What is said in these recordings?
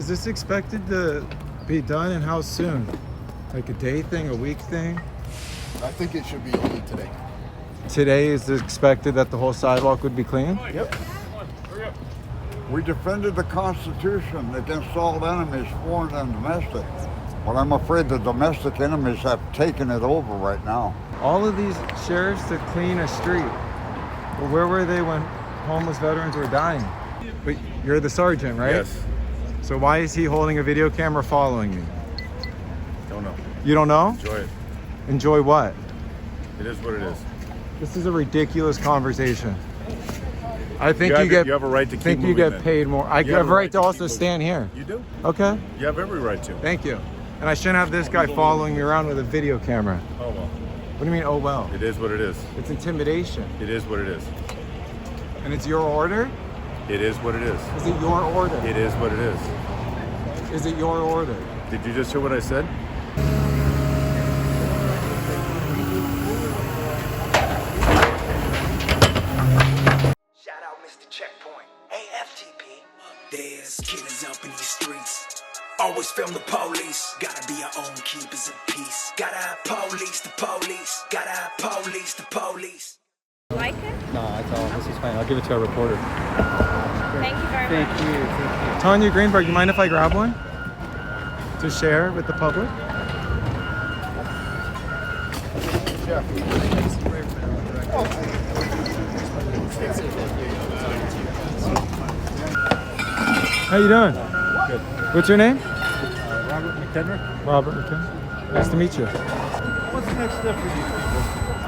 Is this expected to be done and how soon? Like a day thing, a week thing? I think it should be only today. Today is expected that the whole sidewalk would be clean? Yep. We defended the Constitution against all enemies, foreign and domestic. But I'm afraid the domestic enemies have taken it over right now. All of these sheriffs to clean a street. Well, where were they when homeless veterans were dying? But you're the sergeant, right? Yes. So why is he holding a video camera following me? Don't know. You don't know? Enjoy it. Enjoy what? It is what it is. This is a ridiculous conversation. I think you have a right to keep think you moving get then. I have a right to also stand here. You do. Okay. You have every right to. Thank you. And I shouldn't have this guy following me around with a video camera. Oh well. What do you mean, oh well? It is what it is. It's intimidation. It is what it is. And it's your order? It is what it is. Is it your order? It is what it is. Is it your order? Did you just hear what I said? Shout out Mrcheckpoint. Hey, FTP. There's killers up in these streets. Always film the police. Gotta be our own keepers of peace. Gotta police the police. Gotta police the police. Like it? No, that's all. This is fine. I'll give it to our reporter. Thank you very much. Thank you. Tanya Greenberg, you mind if I grab one? To share with the public? How you doing? Good. What's your name? Robert McKenrick. Robert McKenna. Nice to meet you. What's the next step for these people?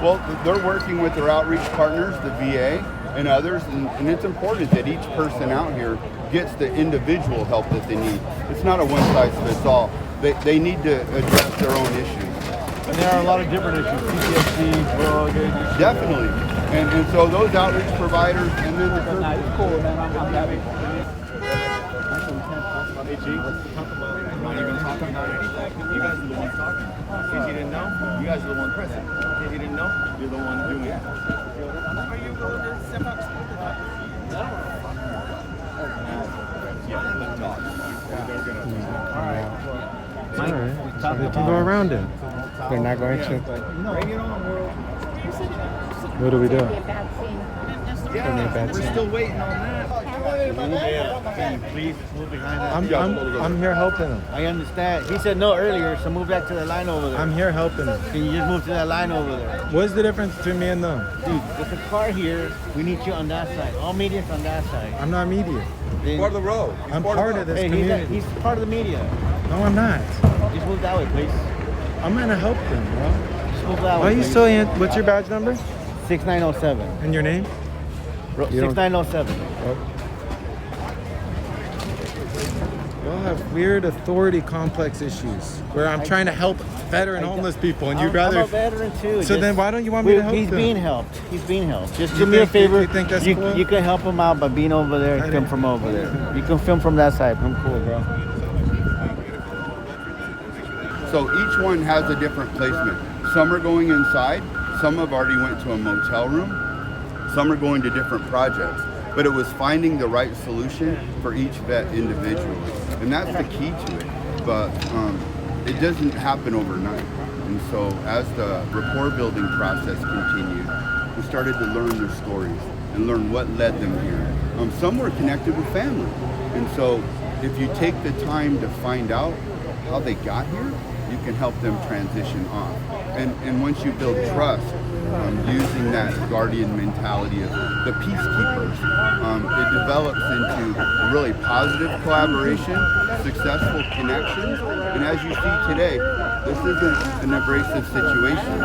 Well, they're working with their outreach partners, the VA and others, and it's important that each person out here gets the individual help that they need. It's not a one-size-fits-all. They need to address their own issues. And there are a lot of different issues. PTSD, drug addiction. Definitely. And so those outreach providers and then the It's cool, man. I'm happy. Hey, G, let's talk about it. I'm not even talking about anything. You guys are the ones talking. In case you didn't know, you guys are the one present. In case you didn't know, you're the one doing it. Are you going to step up? All right. They can go around it. They're not going to. Bring it on, world. What do we do? Yeah, we're still waiting on that. Can you please move behind that? I'm here helping them. I understand. He said no earlier, so move back to the line over there. I'm here helping them. Can you just move to that line over there? What's the difference between me and them? Dude, there's a car here. We need you on that side. All media's on that side. I'm not media. Then, Part of the road. I'm part of this hey, community. he's part of the media. No, I'm not. Just move that way, please. I'm gonna help them, bro. Just move that Why way. are you please. so what's your badge number? 6907. And your name? You don't- 6907. Y'all have weird authority complex issues where I'm trying to help veteran homeless people and you'd rather. I'm a veteran too. So then why don't you want me to help He's them? being helped. He's being helped. Just You do me a think- favor. you think that's cool? You can help him out by being over there and film from over there. You can film from that side. I'm cool, bro. So each one has a different placement. Some are going inside. Some have already went to a motel room. Some are going to different projects. But it was finding the right solution for each vet individually. And that's the key to it. But it doesn't happen overnight. And so as the rapport building process continued, we started to learn their stories and learn what led them here. Some were connected with family. And so if you take the time to find out how they got here, you can help them transition off. And once you build trust, using that guardian mentality of the peacekeepers, it develops into a really positive collaboration, successful connections, and as you see today, this isn't an abrasive situation.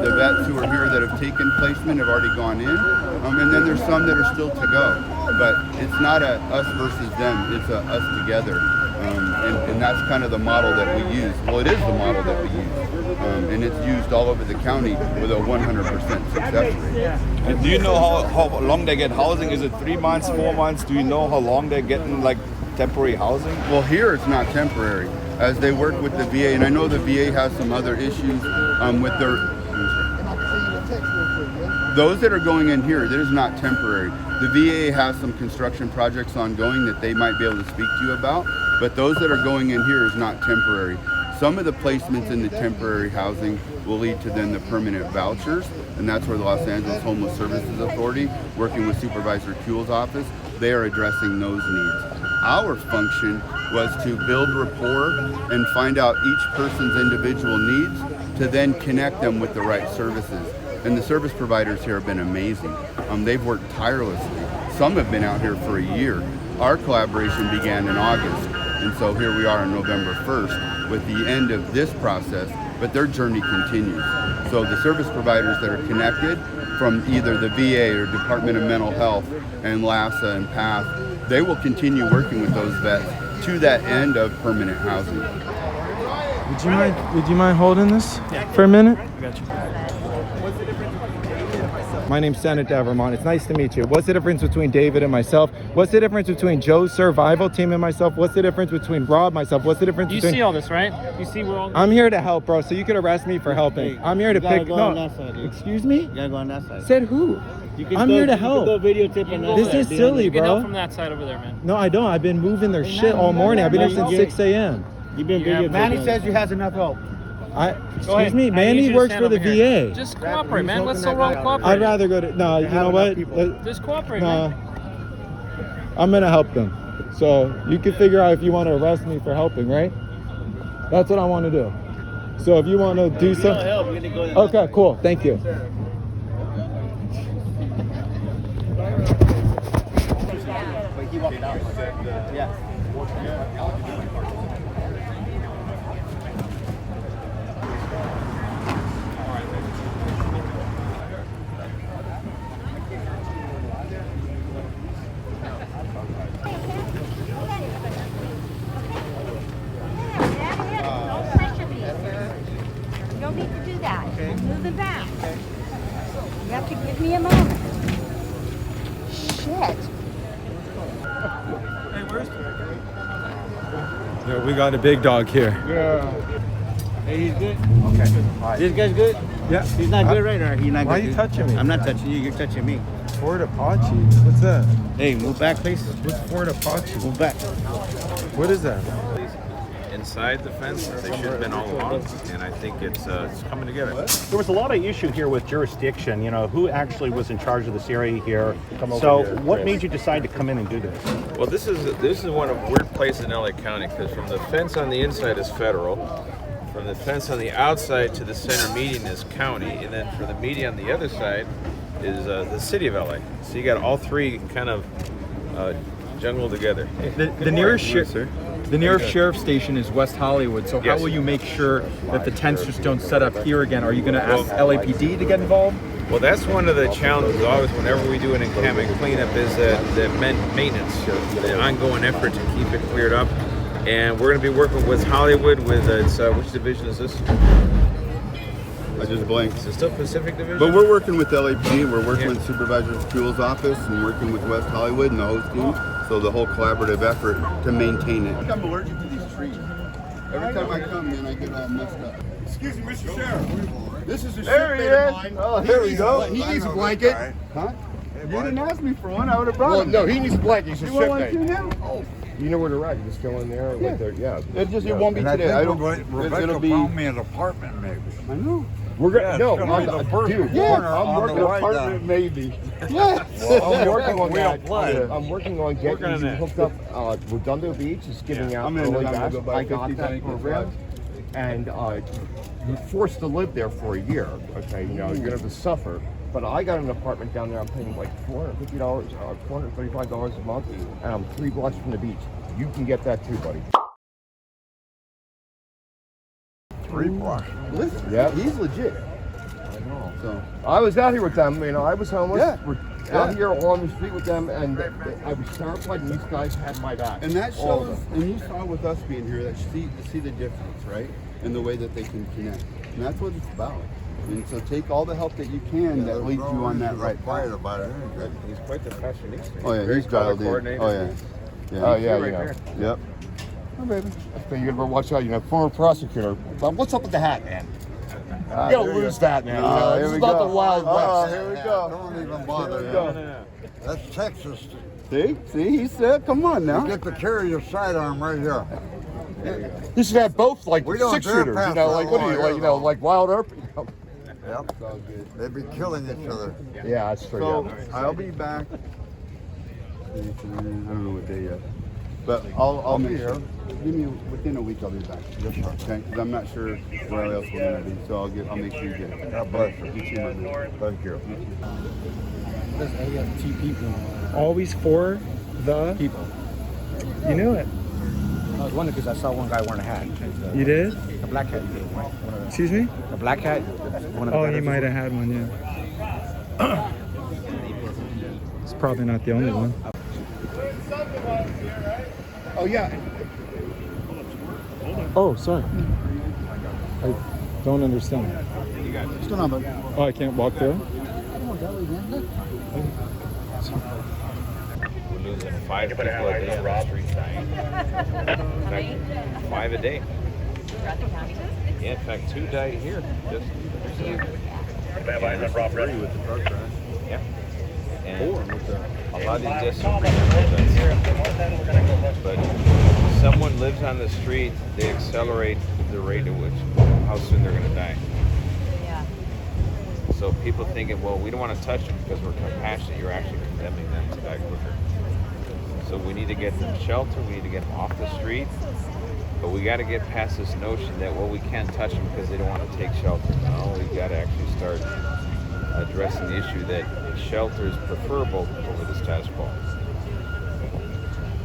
The vets who are here that have taken placement have already gone in, and then there's some that are still to go. But it's not a us versus them, it's a us together. And that's kind of the model that we use. Well, it is the model that we use. And it's used all over the county with a 100% success rate. And do you know how long they get housing? Is it 3 months, 4 months? Do you know how long they're getting like temporary housing? Well, here it's not temporary. As they work with the VA, and I know the VA has some other issues with their... Those that are going in here, that is not temporary. The VA has some construction projects ongoing that they might be able to speak to you about, but those that are going in here is not temporary. Some of the placements in the temporary housing will lead to then the permanent vouchers, and that's where the Los Angeles Homeless Services Authority, working with Supervisor Kuehl's office, they are addressing those needs. Our function was to build rapport and find out each person's individual needs to then connect them with the right services. And the service providers here have been amazing. They've worked tirelessly. Some have been out here for a year. Our collaboration began in August, and so here we are on November 1st with the end of this process, but their journey continues. So the service providers that are connected from either the VA or Department of Mental Health and LASD and PATH, they will continue working with those vets to that end of permanent housing. Would you mind holding this for a minute? I got you. My name's Senator Vermont. It's nice to meet you. What's the difference between David and myself? What's the difference between Joe's survival team and myself? What's the difference between Rob, myself? What's the difference You between... see all this, right? You see we're all... I'm here to help, bro, so you could arrest me for helping. I'm here to pick... Go on that side, dude. Excuse me? You gotta go on that side. Said who? You can I'm go, here to you help. Can go videotape on that This side, is dude. silly, You can help bro. from that side over there, man. No, I don't. I've been moving their shit all morning. I've been here since 6 a.m. You've been Yeah, videotaping. Manny says you has enough help. Excuse me, I need Manny you to works stand for the over here. VA. Just cooperate, man. Let's all cooperate. I'd rather go to... No, you know what? Just cooperate, No. man. I'm gonna help them. So you can figure out if you want to arrest me for helping, right? That's what I want to do. So if you want to do something... Okay, cool. Thank you. Don't pressure me, sir. You don't need to do that. I'm moving back. You have to give me a moment. Shit. Yeah, we got a big dog here. Hey, he's good? Okay. This guy's good? Yeah. He's not good, right? Or he's not Why good? are you touching me? I'm not touching you. You're touching me. Fort Apache? What's that? Hey, move back, please. What's Fort Apache? Move back. What is that? Inside the fence, they should have been all along, and I think it's coming together. There was a lot of issue here with jurisdiction, you know, who actually was in charge of this area here. So what made you decide to come in and do this? Well, this is one of weird places in LA County, because from the fence on the inside is federal, from the fence on the outside to the center median is county, and then from the median on the other side is the city of LA. So you got all three kind of jungled together. The nearest sheriff's station is West Hollywood, so how will you make sure that the tents just don't set up here again? Are you going to ask LAPD to get involved? Well, that's one of the challenges always whenever we do an encampment cleanup is the maintenance, the ongoing effort to keep it cleared up. And we're going to be working with West Hollywood with which division is this? I just blanked. Is it still Pacific Division? But we're working with LAPD, we're working with Supervisor Kuehl's office, and working with West Hollywood and the host team. So the whole collaborative effort to maintain it. I'm allergic to these trees. Every time I come in, I get all messed up. Excuse me, Mr. Sheriff. This is a There he shipmate is. of mine. Oh, here we go. He needs a blanket. Huh? You didn't ask me for one, I would have brought him. No, he needs a blanket. He's a You want one shipmate. too now? Oh. You know where they're at. You just go in there. Yeah. It won't be And today. I Don't. Rebecca It'll be. found me an apartment, maybe. I know. We're gonna dude. Yeah, I'm working on apartment, maybe. Yeah. Well, I'm working on that. I'm working on getting you hooked up. Redondo Beach is giving out early gas. I got that program, and you're forced to live there for a year. Okay, you know you're gonna have to suffer. But I got an apartment down there. I'm paying like $450, $435 a month, and I'm 3 blocks from the beach. You can get that too, buddy. 3 blocks. Listen, Yeah, he's legit. I know. So I was out here with them. You know, I was homeless. Yeah. We're out here on the street with them, and I was terrified. And these guys had my back. and that All of shows, them. and you saw with us being here, that see the difference, right? In the way that they can connect, and that's what it's about. And so take all the help that you can that leads you on that right path. about it. He's quite the fashionista. Oh yeah, he's dialed in. coordinated. Oh yeah. Oh yeah, Right you know. there. Yep. Oh baby. So you gotta watch out. You know, former prosecutor. But what's up with the hat, man? You gotta lose that, man. You know, here this we is not go. the Wild West. Oh, here we go. Don't even bother. Here we go. That's Texas. See, he said, come on now. You get to carry your sidearm right here. You should have both, like We don't six dare shooters. pass You know, that like what law are you, here, like, you know, though. like Wild Earp. Yep. They'd be killing each other. Yeah, that's true. So yeah. I'll be back. I don't know what day yet, but I'll make sure. Give me within a week. I'll be back. Yes, sir. Okay, because I'm not sure where else we're gonna be, so I'll make sure you get it. God bless you. You too, my man. Thank you. There's AFT people. Always for the People. You knew it. I was wondering because I saw one guy wearing a hat. You did? A black hat. One of the, Excuse me? a black hat. One of the Oh, he veterans. might have had one, yeah. It's probably not the only one. Oh yeah. Oh, sorry. I don't understand. What's going on, bud? Oh, I can't walk through? We're losing 5 people a day on the street dying. In fact, 5 a day. Yeah, in fact, 2 died here. Just recently. And 3 with the car crash. Yeah. And 4 with a lot of these deaths are but someone lives on the street, they accelerate the rate at which how soon they're going to die. Yeah. So people thinking, well, we don't want to touch them because we're compassionate. You're actually condemning them to die quicker. So we need to get them shelter. We need to get them off the street. But we got to get past this notion that, well, we can't touch them because they don't want to take shelter. No, we got to actually start addressing the issue that shelter is preferable over the status quo.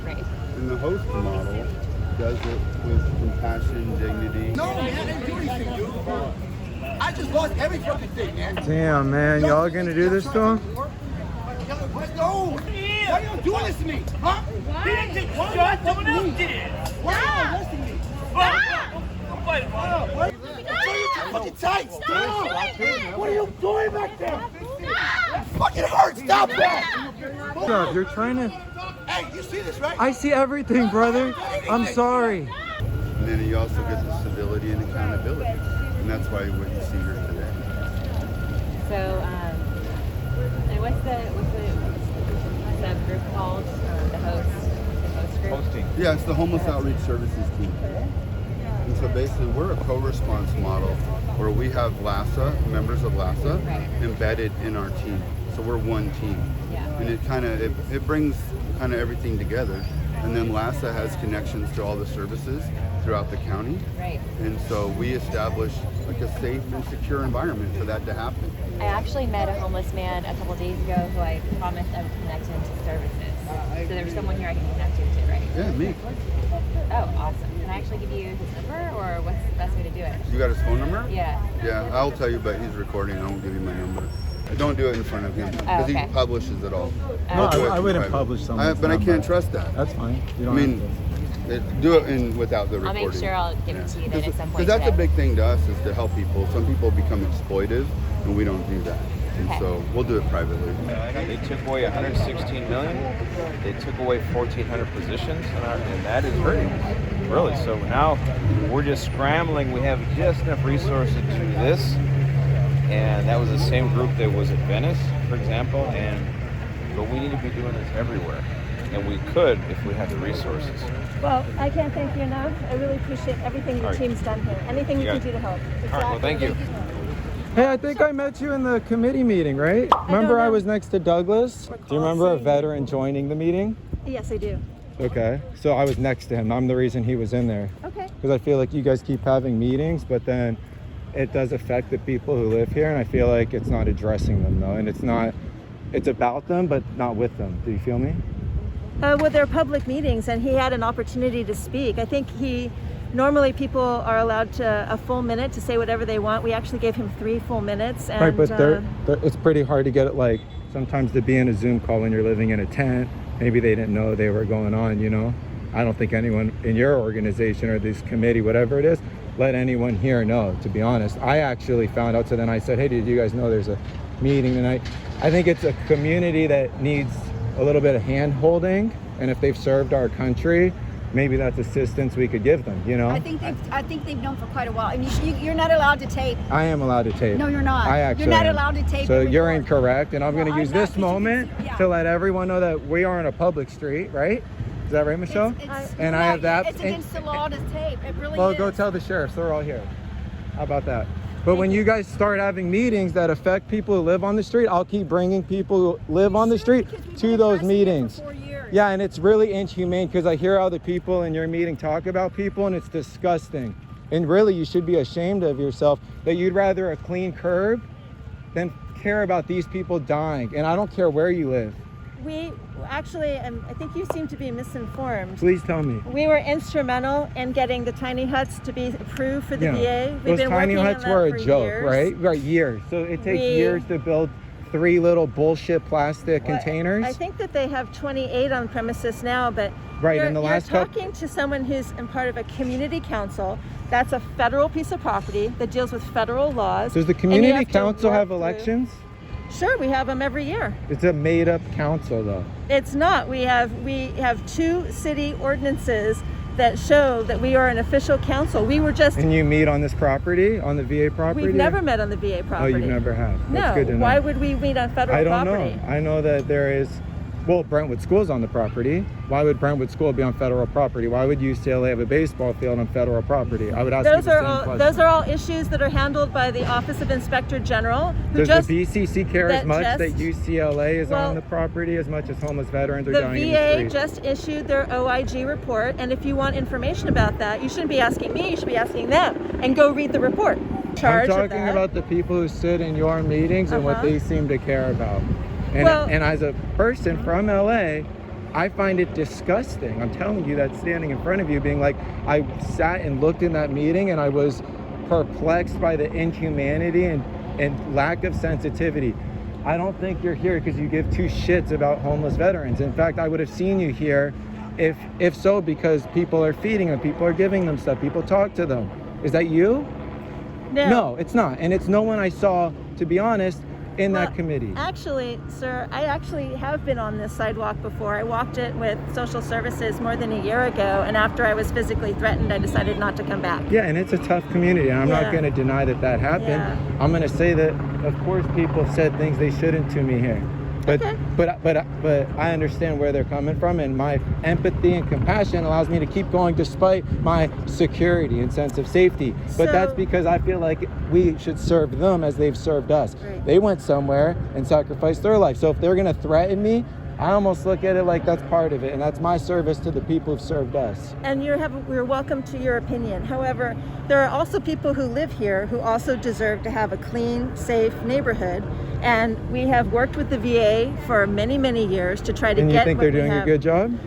Right. And the host model does it with compassion, dignity. No, man, I didn't do anything, dude. I just lost every fucking thing, man. Damn, man. Y'all gonna do this to him? No! Why are you doing this to me? Huh? He didn't get shot, someone else did. Why are you arresting me? What? Show you fucking tight. Stop! What are you doing back there? It fucking hurts. Stop that! Stop, you're trying to... Hey, you see this, right? I see everything, brother. I'm sorry. And then you also get the civility and accountability. And that's why what you see here today. So, and what's the subgroup called? The host group? Hosting. Yeah, it's the Homeless Outreach Services team. And so basically we're a co-response model where we have LASA, members of LASA, embedded in our team. So we're one team. Yeah. And it kind of, it brings kind of everything together. And then LASA has connections to all the services throughout the county. Right. And so we establish like a safe and secure environment for that to happen. I actually met a homeless man a couple days ago who I promised I would connect him to services. So there's someone here I can connect him to, right? Yeah, me. Oh, awesome. Can I actually give you his number, or what's the best way to do it? You got his phone number? Yeah. Yeah, I'll tell you, but he's recording. I won't give you my number. Don't do it in front of him because okay. he publishes it all. No, I'll do it I in wouldn't private. publish someone's But I number. can't trust that. That's fine. You I don't mean, do it in without the I'll recording. make sure I'll give it to you then at some point Because that's a today. big thing to us is to help people. Some people become exploitive, and we don't do that. And Okay. so we'll do it privately. They took away 116 million. They took away 1,400 positions, and that is hurting us, really. So now we're just scrambling. We have just enough resources to do this, and that was the same group that was at Venice, for example. But we need to be doing this everywhere, and we could if we had the resources. Well, I can't thank you enough. I really appreciate everything the All right. team's done here. Anything we You can got do it. to help. All right. Well, thank you. Hey, I think I met you in the committee meeting, right? Remember I was next to Douglas? Do you remember a veteran joining the meeting? Yes, I do. Okay, so I was next to him. I'm the reason he was in there. Okay. Because I feel like you guys keep having meetings, but then it does affect the people who live here, and I feel like it's not addressing them though, and it's about them, but not with them. Do you feel me? Well, they're public meetings, and he had an opportunity to speak. I think normally people are allowed a full minute to say whatever they want. We actually gave him 3 full minutes. And, Right, but it's pretty hard to get it, like, sometimes to be in a Zoom call when you're living in a tent. Maybe they didn't know they were going on, you know? I don't think anyone in your organization or this committee, whatever it is, let anyone here know, to be honest. I actually found out, so then I said, hey, did you guys know there's a meeting tonight? I think it's a community that needs a little bit of hand holding, and if they've served our country, maybe that's assistance we could give them, you know? I think they've known for quite a while. I mean, you're not allowed to tape. I am allowed to tape. No, you're not. I actually You're not am. allowed to tape. So and you're record. incorrect, and I'm going to use this moment yeah. to let everyone know that we are on a public street, right? Is that right, Michelle? And I have that. It's against the law to tape. It really Well, is. go tell the sheriffs. They're all here. How about that? But when you guys start having meetings that affect people who live on the street, I'll keep bringing people who live on the street to those meetings. Yeah, and it's really inhumane because I hear how the people in your meeting talk about people, and it's disgusting. And really, you should be ashamed of yourself that you'd rather a clean curb than care about these people dying. And I don't care where you live. We actually, I think you seem to be misinformed. Please tell me. We were instrumental in getting the tiny huts to be approved for the VA. We've Those been tiny working huts on that were a for joke, years. right? Right, years. So it takes years to build 3 little bullshit plastic containers. I think that they have 28 on premises now, but Right, in the last you're talking to someone who's in part of a community council. That's a federal piece of property that deals with federal laws. Does the and you community have to council work have through- elections? Sure, we have them every year. It's a made-up council, though. It's not. We have 2 city ordinances that show that we are an official council. We were just. And you meet on this property, on the VA property? We've never met on the VA property. Oh, you never have. No. That's good to know. Why would we meet on federal I don't property? know. I know that there is. Well, Brentwood School's on the property. Why would Brentwood School be on federal property? Why would UCLA have a baseball field on federal property? I would ask you the same question. Those are all issues that are handled by the Office of Inspector General. Who Does the BCC care as much just- that UCLA is on the property as much as homeless veterans are dying in the VA street? just issued their OIG report, and if you want information about that, you shouldn't be asking me, you should be asking them, and go read the report. I'm Charge of talking that. about the people who sit in your meetings and what they seem to care about. And, Well- and as a person from LA, I find it disgusting. I'm telling you that standing in front of you being like, I sat and looked in that meeting and I was perplexed by the inhumanity and lack of sensitivity. I don't think you're here because you give 2 shits about homeless veterans. In fact, I would have seen you here if so, because people are feeding them, people are giving them stuff, people talk to them. Is that you? No, it's not. And it's no one I saw, to be honest, in that committee. Actually, sir, I actually have been on this sidewalk before. I walked it with social services more than a year ago, and after I was physically threatened, I decided not to come back. Yeah, and it's a tough community, and I'm not going to deny that that happened. Yeah. I'm going to say that, of course, people said things they shouldn't to me here. But, but I understand where they're coming from, and my empathy and compassion allows me to keep going despite my security and sense of safety. But that's because I feel like we should serve them as they've served us. Right. They went somewhere and sacrificed their life. So if they're going to threaten me, I almost look at it like that's part of it, and that's my service to the people who've served us. And you're welcome to your opinion. However, there are also people who live here who also deserve to have a clean, safe neighborhood. And we have worked with the VA for many, many years to try to And get you think what they're we doing a have. good job?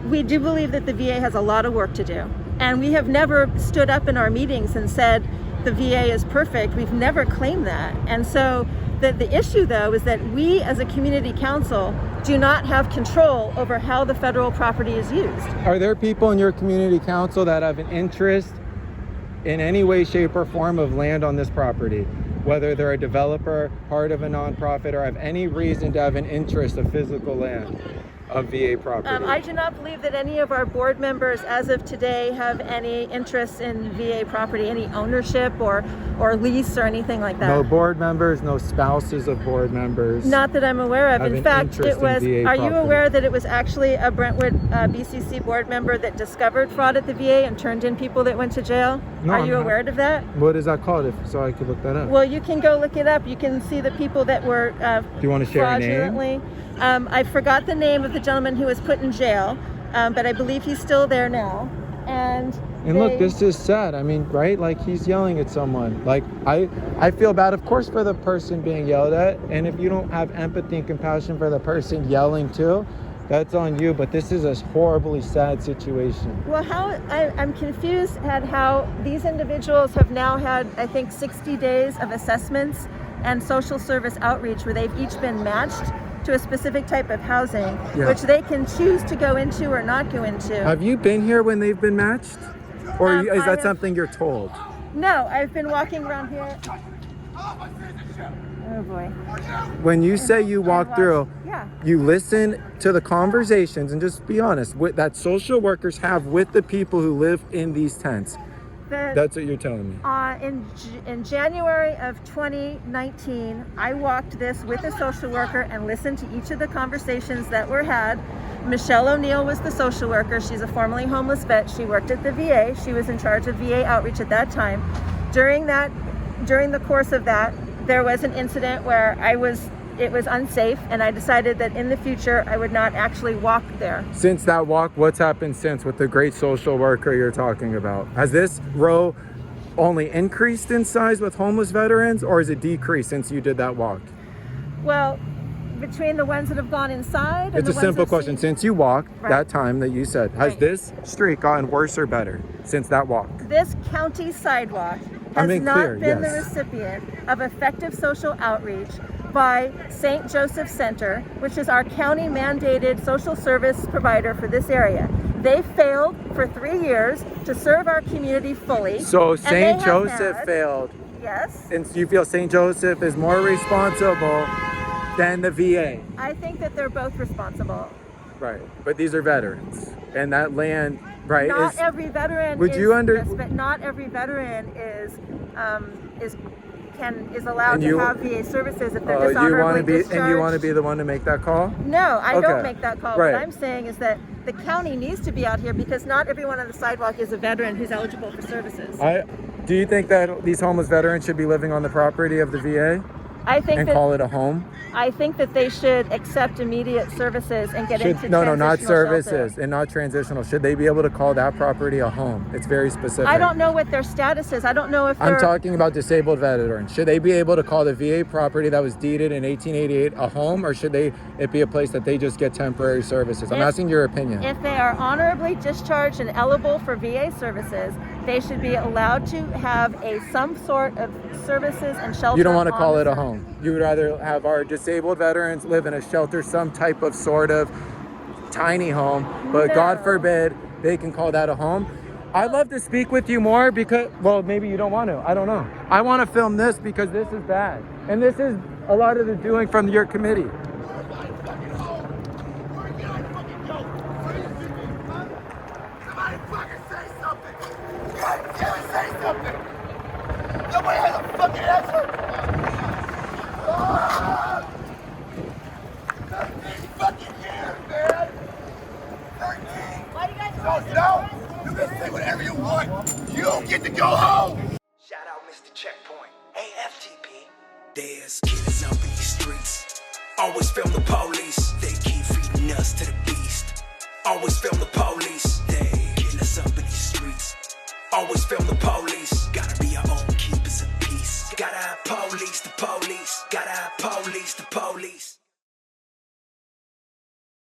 We do believe that the VA has a lot of work to do. And we have never stood up in our meetings and said the VA is perfect. We've never claimed that. And so the issue, though, is that we as a community council do not have control over how the federal property is used. Are there people in your community council that have an interest in any way, shape, or form of land on this property? Whether they're a developer, part of a nonprofit, or have any reason to have an interest of physical land of VA property? I do not believe that any of our board members as of today have any interest in VA property, any ownership or lease or anything like that. No board members, no spouses of board members. Not that I'm aware of. have In an fact, interest it was, in VA are you property. aware that it was actually a Brentwood BCC board member that discovered fraud at the VA and turned in people that went to jail? No, Are I'm you not. aware of that? What is that called? So I could look that up. Well, you can go look it up. You can see the people that were Do you want to share a name? fraudulently. I forgot the name of the gentleman who was put in jail, but I believe he's still there now. And look, this is sad. I mean, right? Like, he's yelling at someone. Like, I feel bad, of course, for the person being yelled at. And if you don't have empathy and compassion for the person yelling too, that's on you. But this is a horribly sad situation. Well, I'm confused at how these individuals have now had, I think, 60 days of assessments and social service outreach where they've each been matched to a specific type of housing, which they can choose to go into or not go into. Have you been here when they've been matched? Or is that something you're told? No, I've been walking around here. Oh boy. When you say you walk through, Yeah. You listen to the conversations and just be honest that social workers have with the people who live in these tents. That's what you're telling me. In January of 2019, I walked this with a social worker and listened to each of the conversations that were had. Michelle O'Neill was the social worker. She's a formerly homeless vet. She worked at the VA. She was in charge of VA outreach at that time. During the course of that, there was an incident where it was unsafe, and I decided that in the future I would not actually walk there. Since that walk, what's happened since with the great social worker you're talking about? Has this row only increased in size with homeless veterans, or has it decreased since you did that walk? Well, between the ones that have gone inside and it's a simple question. Since you walked that time that you said, has this street gotten worse or better since that walk? This county sidewalk has not been the recipient of effective social outreach by St. Joseph Center, which is our county mandated social service provider for this area. They failed for 3 years to serve our community fully. So St. Joseph failed. Yes. And you feel St. Joseph is more responsible than the VA? I think that they're both responsible. Right, but these are veterans, and that land, right? Not every veteran. But not every veteran is allowed to have VA services if they're dishonorably discharged. And you want to be the one to make that call? No, I don't make that call. Right. What I'm saying is that the county needs to be out here because not everyone on the sidewalk is a veteran who's eligible for services. Do you think that these homeless veterans should be living on the property of the VA? I think call it a home? I think that they should accept immediate services and get into No, not services shelter. and not transitional. Should they be able to call that property a home? It's very specific. I don't know what their status is. I don't know if they're... I'm talking about disabled veterans. Should they be able to call the VA property that was deeded in 1888 a home, or should it be a place that they just get temporary services? I'm asking your opinion. If they are honorably discharged and eligible for VA services, they should be allowed to have some sort of services and shelter. You don't want to call it a home. You would rather have our disabled veterans live in a shelter, some type of sort of tiny home, but God forbid they can call that a home. I'd love to speak with you more because, well, maybe you don't want to. I don't know. I want to film this because this is bad. And this is a lot of the doing from your committee. Nobody has a fucking answer! Fucking years, man! 13! Why do you guys you can say whatever you want! You get to go home! Shout out Mr. Checkpoint, AFTP. There's killers up in these streets. Always film the police. They keep feeding us to the beast. Always film the police. They kill us up in these streets. Always film the police. Gotta be our own keepers of peace. Gotta police the police. Gotta police the police.